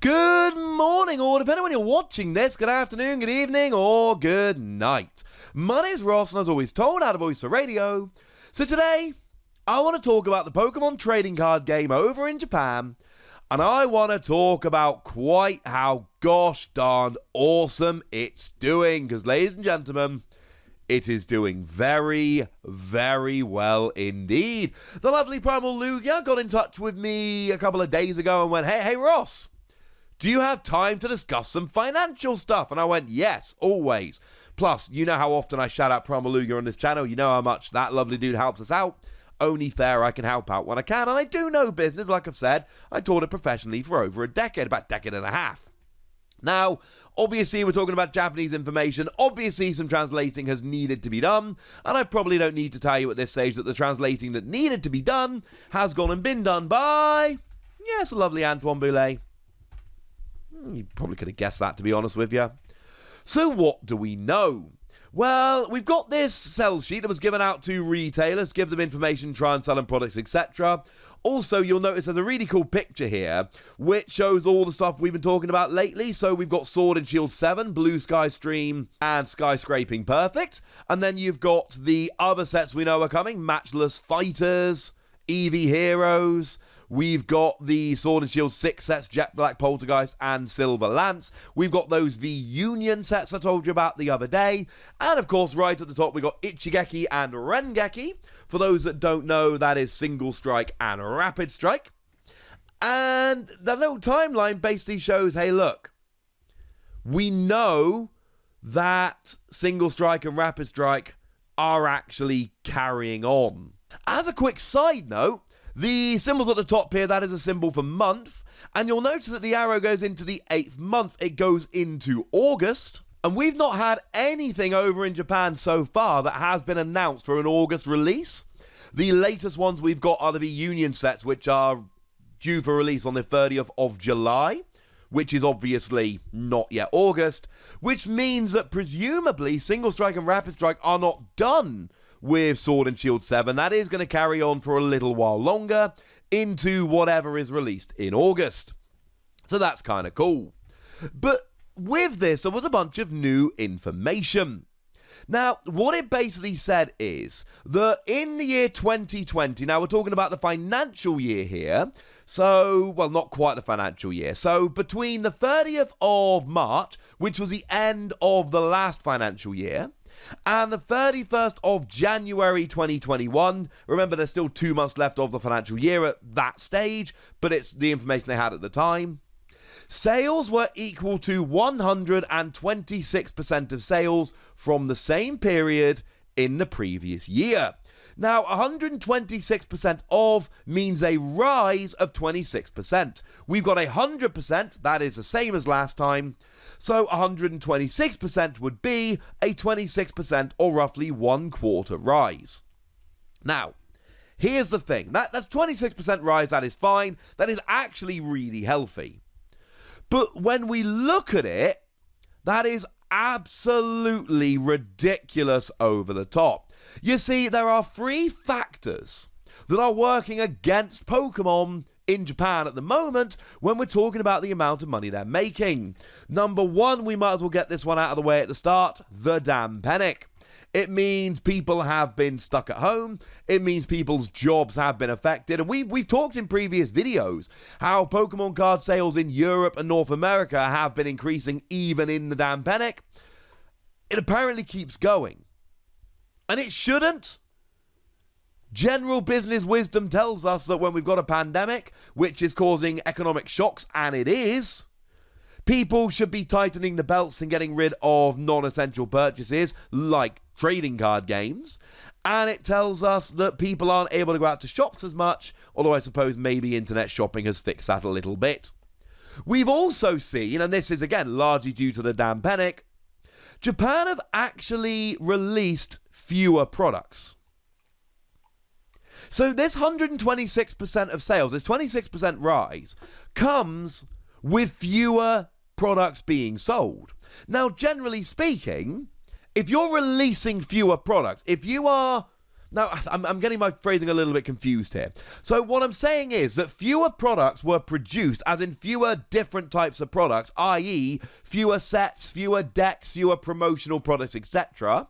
Good morning, or depending on when you're watching this, good afternoon, good evening, or good night. My name is Ross, and as always, told how to voice the radio. So today, I want to talk about the Pokemon trading card game over in Japan, and I want to talk about quite how gosh darn awesome it's doing, because ladies and gentlemen, it is doing very, very well indeed. The lovely Primal Lugia got in touch with me a couple of days ago and went, hey Ross, do you have time to discuss some financial stuff? And I went, yes, always. Plus, you know how often I shout out Primal Lugia on this channel. You know how much that lovely dude helps us out. Only fair I can help out when I can. And I do know business, like I've said. I taught it professionally for over a decade, about a decade and a half. Now, obviously, we're talking about Japanese information. Obviously, some translating has needed to be done. And I probably don't need to tell you at this stage that the translating that needed to be done has gone and been done by, yes, a lovely Antoine Boulet. You probably could have guessed that, to be honest with you. So what do we know? Well, we've got this sell sheet that was given out to retailers, give them information, try and sell them products, etc. Also, you'll notice there's a really cool picture here, which shows all the stuff we've been talking about lately. So we've got Sword and Shield 7, Blue Sky Stream, and Skyscraping Perfect. And then you've got the other sets we know are coming, Matchless Fighters, Eevee Heroes. We've got the Sword and Shield 6 sets, Jet Black Poltergeist and Silver Lance. We've got those V-Union sets I told you about the other day. And of course, right at the top, we've got Ichigeki and Rengeki. For those that don't know, that is Single Strike and Rapid Strike. And the little timeline basically shows, hey, look, we know that Single Strike and Rapid Strike are actually carrying on. As a quick side note, the symbols at the top here, that is a symbol for month, and you'll notice that the arrow goes into the 8th month. It goes into August, and we've not had anything over in Japan so far that has been announced for an August release. The latest ones we've got are the V-Union sets, which are due for release on the 30th of July, which is obviously not yet August, which means that presumably Single Strike and Rapid Strike are not done with Sword and Shield 7. That is going to carry on for a little while longer into whatever is released in August. So that's kind of cool. But with this, there was a bunch of new information. Now, what it basically said is that in the year 2020, now we're talking about the financial year here, so, well, not quite the financial year, so between the 30th of March, which was the end of the last financial year, and the 31st of January 2021, remember there's still 2 months left of the financial year at that stage, but it's the information they had at the time. Sales were equal to 126% of sales from the same period in the previous year. Now, 126% of means a rise of 26%. We've got 100%, that is the same as last time. So 126% would be a 26% or roughly 1/4 rise. Now, here's the thing. That's 26% rise, that is fine. That is actually really healthy. But when we look at it, that is absolutely ridiculous over the top. You see, there are 3 factors that are working against Pokemon in Japan at the moment when we're talking about the amount of money they're making. Number 1, we might as well get this one out of the way at the start, the damn panic. It means people have been stuck at home. It means people's jobs have been affected. And we've talked in previous videos how Pokemon card sales in Europe and North America have been increasing even in the damn panic. It apparently keeps going. And it shouldn't. General business wisdom tells us that when we've got a pandemic, which is causing economic shocks, and it is, people should be tightening the belts and getting rid of non-essential purchases like trading card games. And it tells us that people aren't able to go out to shops as much, although I suppose maybe internet shopping has fixed that a little bit. We've also seen, and this is again largely due to the damn panic, Japan have actually released fewer products. So this 126% of sales, this 26% rise, comes with fewer products being sold. Now, generally speaking, if you're releasing fewer products, if you are Now, I'm getting my phrasing a little bit confused here. So what I'm saying is that fewer products were produced, as in fewer different types of products, i.e. fewer sets, fewer decks, fewer promotional products, etc.,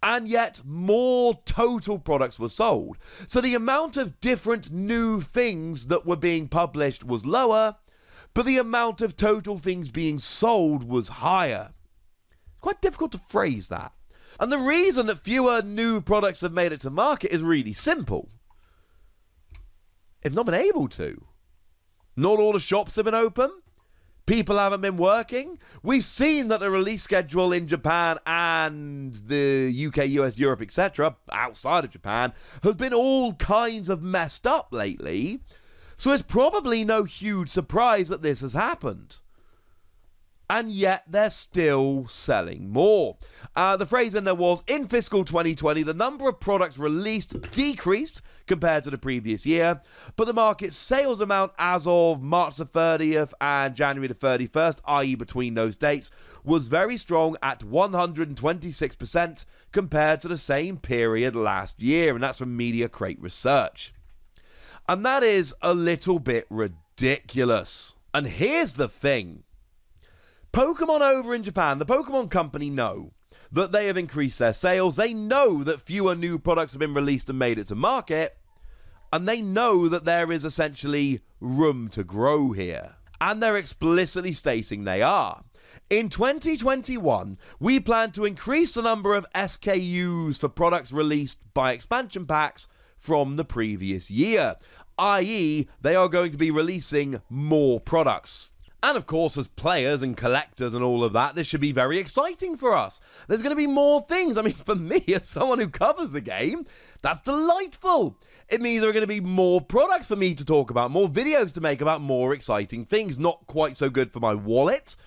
and yet more total products were sold. So the amount of different new things that were being published was lower, but the amount of total things being sold was higher. Quite difficult to phrase that. And the reason that fewer new products have made it to market is really simple. They've not been able to. Not all the shops have been open. People haven't been working. We've seen that the release schedule in Japan and the UK, US, Europe, etc., outside of Japan, has been all kinds of messed up lately. So it's probably no huge surprise that this has happened. And yet they're still selling more. The phrase in there was, in fiscal 2020, the number of products released decreased compared to the previous year, but the market's sales amount as of March the 30th and January the 31st, i.e. between those dates, was very strong at 126% compared to the same period last year, and that's from Media Crate Research. And that is a little bit ridiculous. And here's the thing. Pokemon over in Japan, the Pokemon company, know that they have increased their sales. They know that fewer new products have been released and made it to market. And they know that there is essentially room to grow here. And they're explicitly stating they are. In 2021, we plan to increase the number of SKUs for products released by expansion packs from the previous year. I.e., they are going to be releasing more products. And of course, as players and collectors and all of that, this should be very exciting for us. There's going to be more things. I mean, for me, as someone who covers the game, that's delightful. It means there are going to be more products for me to talk about, more videos to make about more exciting things. Not quite so good for my wallet,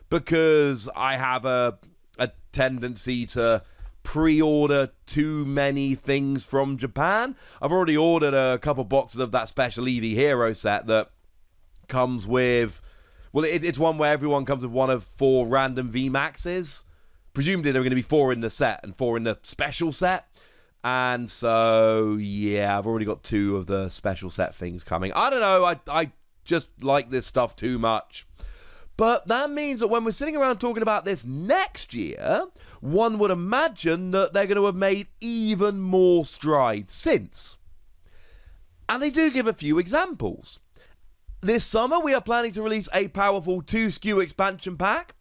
because I have a tendency to pre-order too many things from Japan. I've already ordered a couple boxes of that special Eevee Hero set that comes with... Well, it's one where everyone comes with one of 4 random VMAXs. Presumably there are going to be 4 in the set and 4 in the special set. And so, yeah, I've already got 2 of the special set things coming. I don't know, I just like this stuff too much. But that means that when we're sitting around talking about this next year, one would imagine that they're going to have made even more strides since. And they do give a few examples. This summer, we are planning to release a powerful 2 SKU expansion pack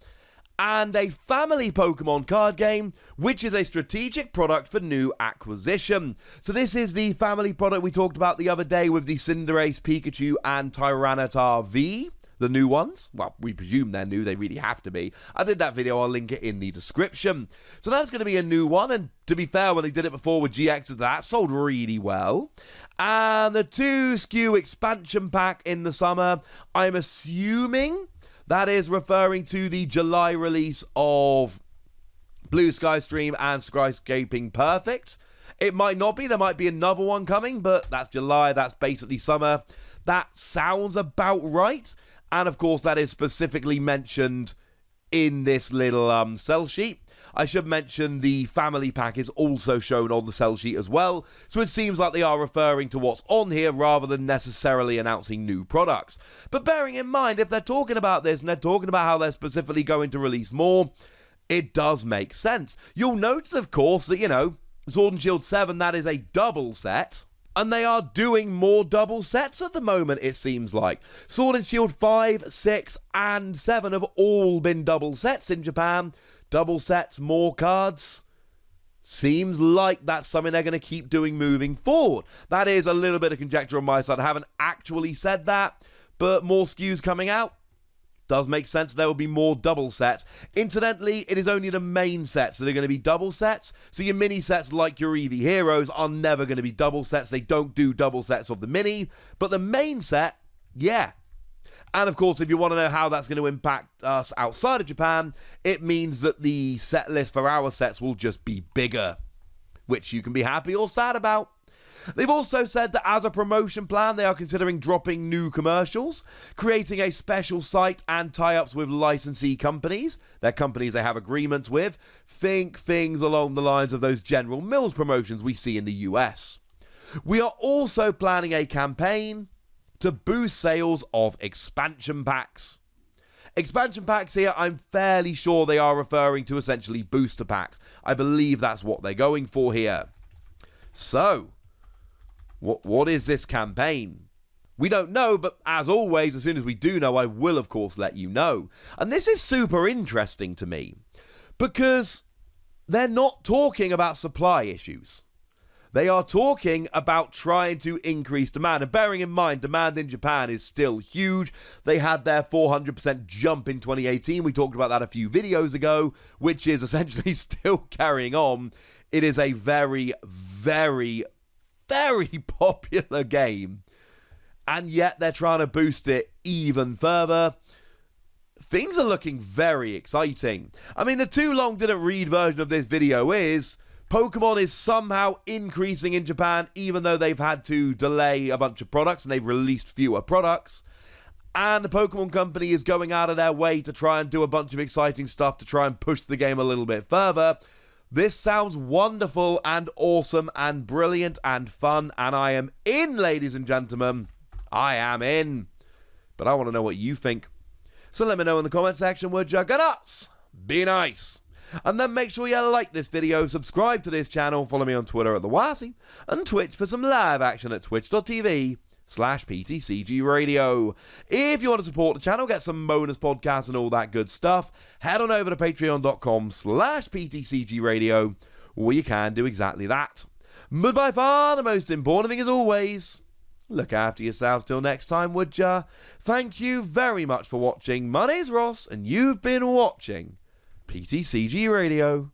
and a family Pokemon card game, which is a strategic product for new acquisition. So this is the family product we talked about the other day with the Cinderace, Pikachu, and Tyranitar V, the new ones. Well, we presume they're new, they really have to be. I did that video, I'll link it in the description. So that's going to be a new one, and to be fair, when they did it before with GX, that sold really well. And the 2 SKU expansion pack in the summer, I'm assuming that is referring to the July release of Blue Sky Stream and Skyscaping Perfect. It might not be, there might be another one coming, but that's July, that's basically summer. That sounds about right. And of course, that is specifically mentioned in this little sell sheet. I should mention the family pack is also shown on the sell sheet as well. So it seems like they are referring to what's on here rather than necessarily announcing new products. But bearing in mind, if they're talking about this and they're talking about how they're specifically going to release more, it does make sense. You'll notice, of course, that, you know, Sword and Shield 7, that is a double set. And they are doing more double sets at the moment, it seems like. Sword and Shield 5, 6, and 7 have all been double sets in Japan. Double sets, more cards. Seems like that's something they're going to keep doing moving forward. That is a little bit of conjecture on my side. I haven't actually said that, but more SKUs coming out. Does make sense. There will be more double sets. Incidentally, it is only the main sets that are going to be double sets. So your mini sets like your Eevee Heroes are never going to be double sets. They don't do double sets of the mini. But the main set, yeah. And of course, if you want to know how that's going to impact us outside of Japan, it means that the set list for our sets will just be bigger, which you can be happy or sad about. They've also said that as a promotion plan, they are considering dropping new commercials, creating a special site and tie-ups with licensee companies. They're companies they have agreements with. Think things along the lines of those General Mills promotions we see in the US. We are also planning a campaign to boost sales of expansion packs. Expansion packs here, I'm fairly sure they are referring to essentially booster packs. I believe that's what they're going for here. So, what is this campaign? We don't know, but as always, as soon as we do know, I will of course let you know. And this is super interesting to me, because they're not talking about supply issues. They are talking about trying to increase demand. And bearing in mind, demand in Japan is still huge. They had their 400% jump in 2018. We talked about that a few videos ago, which is essentially still carrying on. It is a very, very, very popular game. And yet they're trying to boost it even further. Things are looking very exciting. I mean, the too long didn't read version of this video is Pokemon is somehow increasing in Japan, even though they've had to delay a bunch of products and they've released fewer products. And the Pokemon Company is going out of their way to try and do a bunch of exciting stuff to try and push the game a little bit further. This sounds wonderful and awesome and brilliant and fun, and I am in, ladies and gentlemen. I am in. But I want to know what you think. So let me know in the comment section, would you? Go nuts! Be nice! And then make sure you like this video, subscribe to this channel, follow me on Twitter at TheWassy, and Twitch for some live action at twitch.tv/PTCG Radio. If you want to support the channel, get some bonus podcasts and all that good stuff, head on over to patreon.com/PTCG Radio, where you can do exactly that. But by far the most important thing is always, look after yourselves till next time, would ya? Thank you very much for watching. My name's Ross, and you've been watching PTCG Radio.